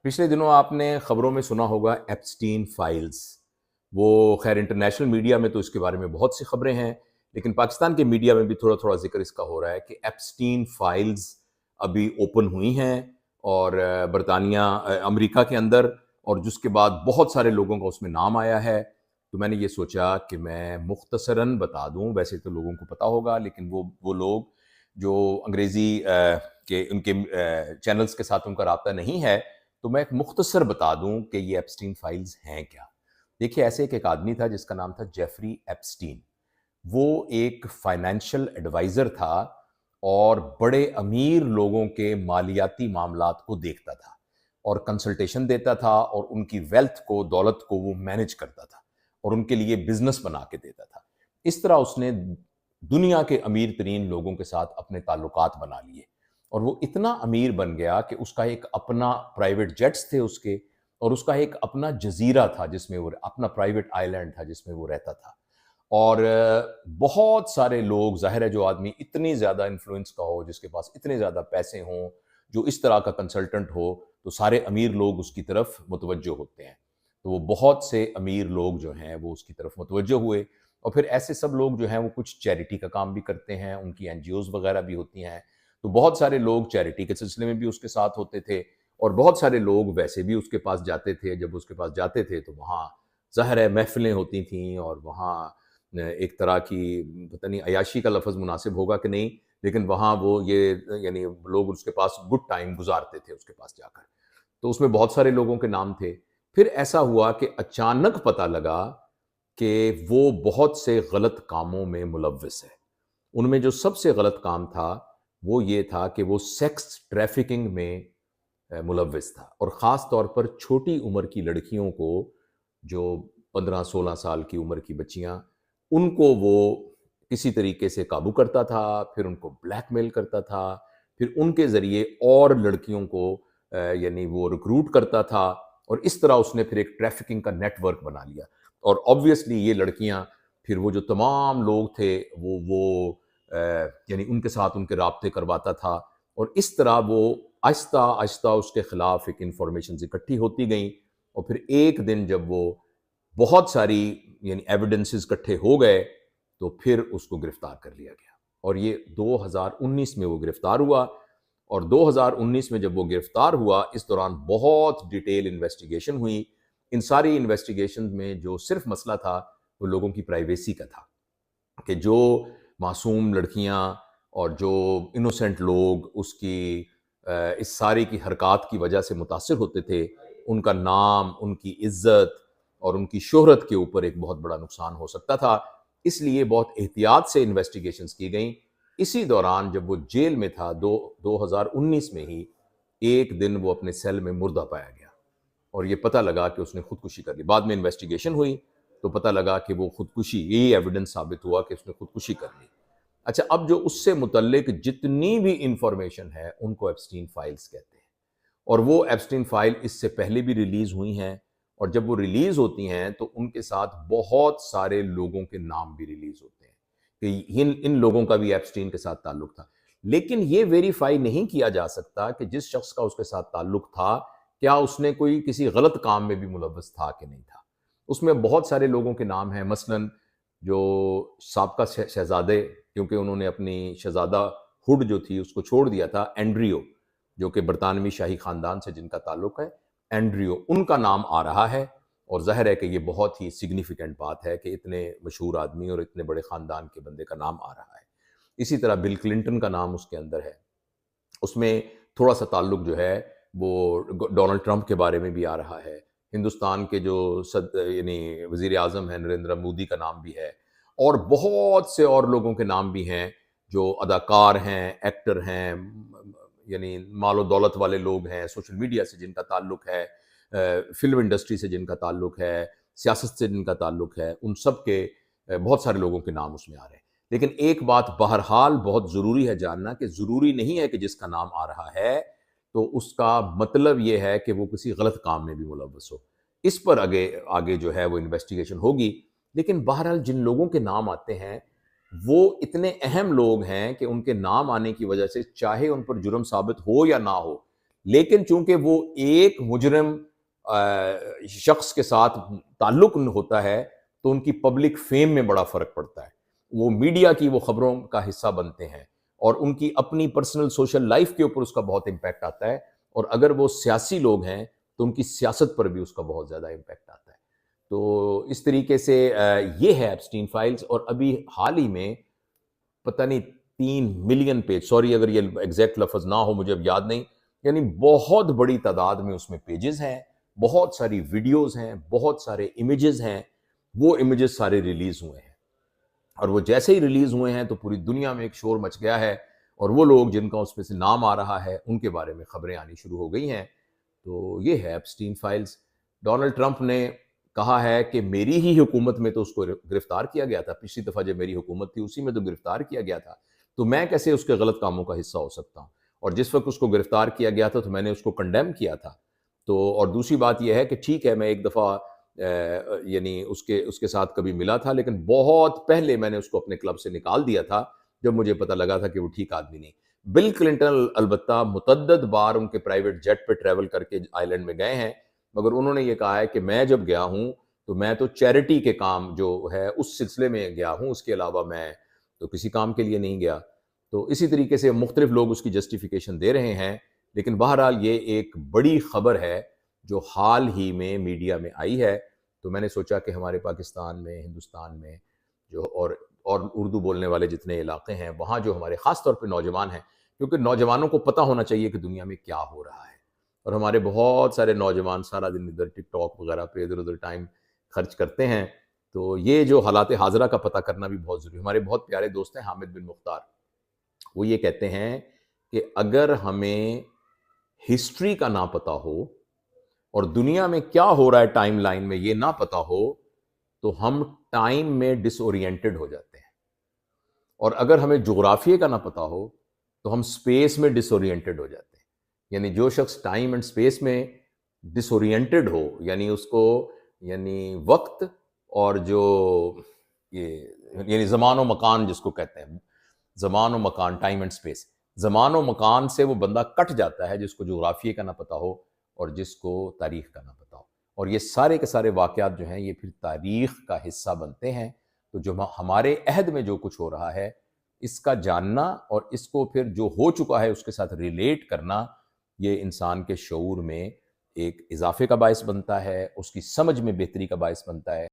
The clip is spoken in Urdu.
پچھلے دنوں آپ نے خبروں میں سنا ہوگا ایپسٹین فائلز. وہ خیر انٹرنیشنل میڈیا میں تو اس کے بارے میں بہت سی خبریں ہیں، لیکن پاکستان کے میڈیا میں بھی تھوڑا تھوڑا ذکر اس کا ہو رہا ہے کہ ایپسٹین فائلز ابھی اوپن ہوئی ہیں اور برطانیہ امریکہ کے اندر، اور جس کے بعد بہت سارے لوگوں کا اس میں نام آیا ہے. تو میں نے یہ سوچا کہ میں مختصراً بتا دوں. ویسے تو لوگوں کو پتا ہوگا، لیکن وہ لوگ جو انگریزی کے ان کے چینلز کے ساتھ ان کا رابطہ نہیں ہے، تو میں ایک مختصر بتا دوں کہ یہ ایپسٹین فائلز ہیں کیا. دیکھیے، ایسے ایک آدمی تھا جس کا نام تھا جیفری ایپسٹین. وہ ایک فائنینشیل ایڈوائزر تھا اور بڑے امیر لوگوں کے مالیاتی معاملات کو دیکھتا تھا اور کنسلٹیشن دیتا تھا، اور ان کی ویلتھ کو، دولت کو وہ مینج کرتا تھا اور ان کے لیے بزنس بنا کے دیتا تھا. اس طرح اس نے دنیا کے امیر ترین لوگوں کے ساتھ اپنے تعلقات بنا لیے، اور وہ اتنا امیر بن گیا کہ اس کا ایک اپنا پرائیویٹ جیٹس تھے اس کے، اور اس کا ایک اپنا جزیرہ تھا جس میں وہ اپنا پرائیویٹ آئی لینڈ تھا جس میں وہ رہتا تھا. اور بہت سارے لوگ، ظاہر ہے جو آدمی اتنی زیادہ انفلوئنس کا ہو، جس کے پاس اتنے زیادہ پیسے ہوں، جو اس طرح کا کنسلٹنٹ ہو، تو سارے امیر لوگ اس کی طرف متوجہ ہوتے ہیں. تو وہ بہت سے امیر لوگ جو ہیں وہ اس کی طرف متوجہ ہوئے، اور پھر ایسے سب لوگ جو ہیں وہ کچھ چیریٹی کا کام بھی کرتے ہیں، ان کی این جی اوز وغیرہ بھی ہوتی ہیں. تو بہت سارے لوگ چیریٹی کے سلسلے میں بھی اس کے ساتھ ہوتے تھے، اور بہت سارے لوگ ویسے بھی اس کے پاس جاتے تھے. جب اس کے پاس جاتے تھے تو وہاں ظاہر ہے محفلیں ہوتی تھیں، اور وہاں ایک طرح کی، پتہ نہیں عیاشی کا لفظ مناسب ہوگا کہ نہیں، لیکن وہاں وہ یہ یعنی لوگ اس کے پاس گڈ ٹائم گزارتے تھے اس کے پاس جا کر. تو اس میں بہت سارے لوگوں کے نام تھے. پھر ایسا ہوا کہ اچانک پتہ لگا کہ وہ بہت سے غلط کاموں میں ملوث ہے. ان میں جو سب سے غلط کام تھا وہ یہ تھا کہ وہ سیکس ٹریفکنگ میں ملوث تھا، اور خاص طور پر چھوٹی عمر کی لڑکیوں کو، جو 15-16 سال کی عمر کی بچیاں، ان کو وہ کسی طریقے سے قابو کرتا تھا، پھر ان کو بلیک میل کرتا تھا، پھر ان کے ذریعے اور لڑکیوں کو یعنی وہ ریکروٹ کرتا تھا، اور اس طرح اس نے پھر ایک ٹریفکنگ کا نیٹ ورک بنا لیا. اور آبویسلی یہ لڑکیاں پھر وہ جو تمام لوگ تھے وہ یعنی ان کے ساتھ ان کے رابطے کرواتا تھا، اور اس طرح وہ آہستہ آہستہ اس کے خلاف ایک انفارمیشنز اکٹھی ہوتی گئیں. اور پھر ایک دن جب وہ بہت ساری یعنی ایویڈنسز اکٹھے ہو گئے، تو پھر اس کو گرفتار کر لیا گیا. اور یہ 2019 میں وہ گرفتار ہوا. اور 2019 میں جب وہ گرفتار ہوا، اس دوران بہت ڈیٹیل انویسٹیگیشن ہوئی. ان ساری انویسٹیگیشن میں جو صرف مسئلہ تھا وہ لوگوں کی پرائیویسی کا تھا، کہ جو معصوم لڑکیاں اور جو انوسینٹ لوگ اس کی اس ساری کی حرکات کی وجہ سے متاثر ہوتے تھے، ان کا نام، ان کی عزت اور ان کی شہرت کے اوپر ایک بہت بڑا نقصان ہو سکتا تھا. اس لیے بہت احتیاط سے انویسٹیگیشنز کی گئیں. اسی دوران جب وہ جیل میں تھا 2019 میں ہی ایک دن وہ اپنے سیل میں مردہ پایا گیا، اور یہ پتہ لگا کہ اس نے خودکشی کر لی. بعد میں انویسٹیگیشن ہوئی تو پتہ لگا کہ وہ خودکشی، یہی ایویڈنس ثابت ہوا کہ اس نے خودکشی کر لی. اچھا، اب جو اس سے متعلق جتنی بھی انفارمیشن ہے ان کو ایپسٹین فائلز کہتے ہیں. اور وہ ایپسٹین فائل اس سے پہلے بھی ریلیز ہوئی ہیں، اور جب وہ ریلیز ہوتی ہیں تو ان کے ساتھ بہت سارے لوگوں کے نام بھی ریلیز ہوتے ہیں کہ ان لوگوں کا بھی ایپسٹین کے ساتھ تعلق تھا. لیکن یہ ویریفائی نہیں کیا جا سکتا کہ جس شخص کا اس کے ساتھ تعلق تھا، کیا اس نے کوئی کسی غلط کام میں بھی ملوث تھا کہ نہیں تھا. اس میں بہت سارے لوگوں کے نام ہیں، مثلاً جو سابقہ شہزادے، کیونکہ انہوں نے اپنی شہزادہ ہوڈ جو تھی اس کو چھوڑ دیا تھا، اینڈریو، جو کہ برطانوی شاہی خاندان سے جن کا تعلق ہے، اینڈریو، ان کا نام آ رہا ہے. اور ظاہر ہے کہ یہ بہت ہی سگنیفیکنٹ بات ہے کہ اتنے مشہور آدمی اور اتنے بڑے خاندان کے بندے کا نام آ رہا ہے. اسی طرح بل کلنٹن کا نام اس کے اندر ہے. اس میں تھوڑا سا تعلق جو ہے وہ ڈونلڈ ٹرمپ کے بارے میں بھی آ رہا ہے. ہندوستان کے جو یعنی وزیر اعظم ہیں نریندر مودی کا نام بھی ہے، اور بہت سے اور لوگوں کے نام بھی ہیں جو اداکار ہیں، ایکٹر ہیں، یعنی مال و دولت والے لوگ ہیں، سوشل میڈیا سے جن کا تعلق ہے، فلم انڈسٹری سے جن کا تعلق ہے، سیاست سے جن کا تعلق ہے، ان سب کے بہت سارے لوگوں کے نام اس میں آ رہے ہیں. لیکن ایک بات بہرحال بہت ضروری ہے جاننا، کہ ضروری نہیں ہے کہ جس کا نام آ رہا ہے تو اس کا مطلب یہ ہے کہ وہ کسی غلط کام میں بھی ملوث ہو. اس پر آگے جو ہے وہ انویسٹیگیشن ہوگی. لیکن بہرحال جن لوگوں کے نام آتے ہیں وہ اتنے اہم لوگ ہیں کہ ان کے نام آنے کی وجہ سے چاہے ان پر جرم ثابت ہو یا نہ ہو، لیکن چونکہ وہ ایک مجرم شخص کے ساتھ تعلق ہوتا ہے تو ان کی پبلک فیم میں بڑا فرق پڑتا ہے، وہ میڈیا کی وہ خبروں کا حصہ بنتے ہیں اور ان کی اپنی پرسنل سوشل لائف کے اوپر اس کا بہت امپیکٹ آتا ہے، اور اگر وہ سیاسی لوگ ہیں تو ان کی سیاست پر بھی اس کا بہت زیادہ امپیکٹ آتا ہے۔ تو اس طریقے سے یہ ہے ایپسٹین فائلز، اور ابھی حال ہی میں پتہ نہیں 3 ملین پیج، سوری اگر یہ ایگزیکٹ لفظ نہ ہو مجھے اب یاد نہیں، یعنی بہت بڑی تعداد میں اس میں پیجز ہیں، بہت ساری ویڈیوز ہیں، بہت سارے امیجز ہیں، وہ امیجز سارے ریلیز ہوئے ہیں، اور وہ جیسے ہی ریلیز ہوئے ہیں تو پوری دنیا میں ایک شور مچ گیا ہے، اور وہ لوگ جن کا اس میں سے نام آ رہا ہے ان کے بارے میں خبریں آنی شروع ہو گئی ہیں۔ تو یہ ہے ایپسٹین فائلز۔ ڈونلڈ ٹرمپ نے کہا ہے کہ میری ہی حکومت میں تو اس کو گرفتار کیا گیا تھا، پچھلی دفعہ جب میری حکومت تھی اسی میں تو گرفتار کیا گیا تھا، تو میں کیسے اس کے غلط کاموں کا حصہ ہو سکتا ہوں؟ اور جس وقت اس کو گرفتار کیا گیا تھا تو میں نے اس کو کنڈیم کیا تھا۔ تو اور دوسری بات یہ ہے کہ ٹھیک ہے میں ایک دفعہ یعنی اس کے ساتھ کبھی ملا تھا، لیکن بہت پہلے میں نے اس کو اپنے کلب سے نکال دیا تھا جب مجھے پتہ لگا تھا کہ وہ ٹھیک آدمی نہیں۔ بل کلنٹن البتہ متعدد بار ان کے پرائیویٹ جیٹ پہ ٹریول کر کے آئی لینڈ میں گئے ہیں، مگر انہوں نے یہ کہا ہے کہ میں جب گیا ہوں تو میں تو چیریٹی کے کام جو ہے اس سلسلے میں گیا ہوں، اس کے علاوہ میں تو کسی کام کے لیے نہیں گیا۔ تو اسی طریقے سے مختلف لوگ اس کی جسٹیفیکیشن دے رہے ہیں، لیکن بہرحال یہ ایک بڑی خبر ہے جو حال ہی میں میڈیا میں آئی ہے، تو میں نے سوچا کہ ہمارے پاکستان میں، ہندوستان میں جو اور اردو بولنے والے جتنے علاقے ہیں وہاں جو ہمارے خاص طور پہ نوجوان ہیں، کیونکہ نوجوانوں کو پتہ ہونا چاہیے کہ دنیا میں کیا ہو رہا ہے، اور ہمارے بہت سارے نوجوان سارا دن ادھر ٹک ٹاک وغیرہ پہ ادھر ادھر ٹائم خرچ کرتے ہیں، تو یہ جو حالات حاضرہ کا پتہ کرنا بھی بہت ضروری ہے۔ ہمارے بہت پیارے دوست ہیں حامد بن مختار، وہ یہ کہتے ہیں کہ اگر ہمیں ہسٹری کا نہ پتہ ہو اور دنیا میں کیا ہو رہا ہے ٹائم لائن میں یہ نہ پتہ ہو تو ہم ٹائم میں ڈس اورینٹڈ ہو جاتے ہیں، اور اگر ہمیں جغرافیے کا نہ پتہ ہو تو ہم سپیس میں ڈس اورینٹڈ ہو جاتے ہیں۔ یعنی جو شخص ٹائم اینڈ سپیس میں ڈس اورینٹڈ ہو، یعنی اس کو یعنی وقت اور جو یہ یعنی زمان و مکان جس کو کہتے ہیں، زمان و مکان، ٹائم اینڈ سپیس، زمان و مکان سے وہ بندہ کٹ جاتا ہے جس کو جغرافیے کا نہ پتہ ہو اور جس کو تاریخ کا نہ پتہ ہو، اور یہ سارے کے سارے واقعات جو ہیں یہ پھر تاریخ کا حصہ بنتے ہیں۔ تو جو ہمارے عہد میں جو کچھ ہو رہا ہے اس کا جاننا اور اس کو پھر جو ہو چکا ہے اس کے ساتھ ریلیٹ کرنا، یہ انسان کے شعور میں ایک اضافے کا باعث بنتا ہے، اس کی سمجھ میں بہتری کا باعث بنتا ہے۔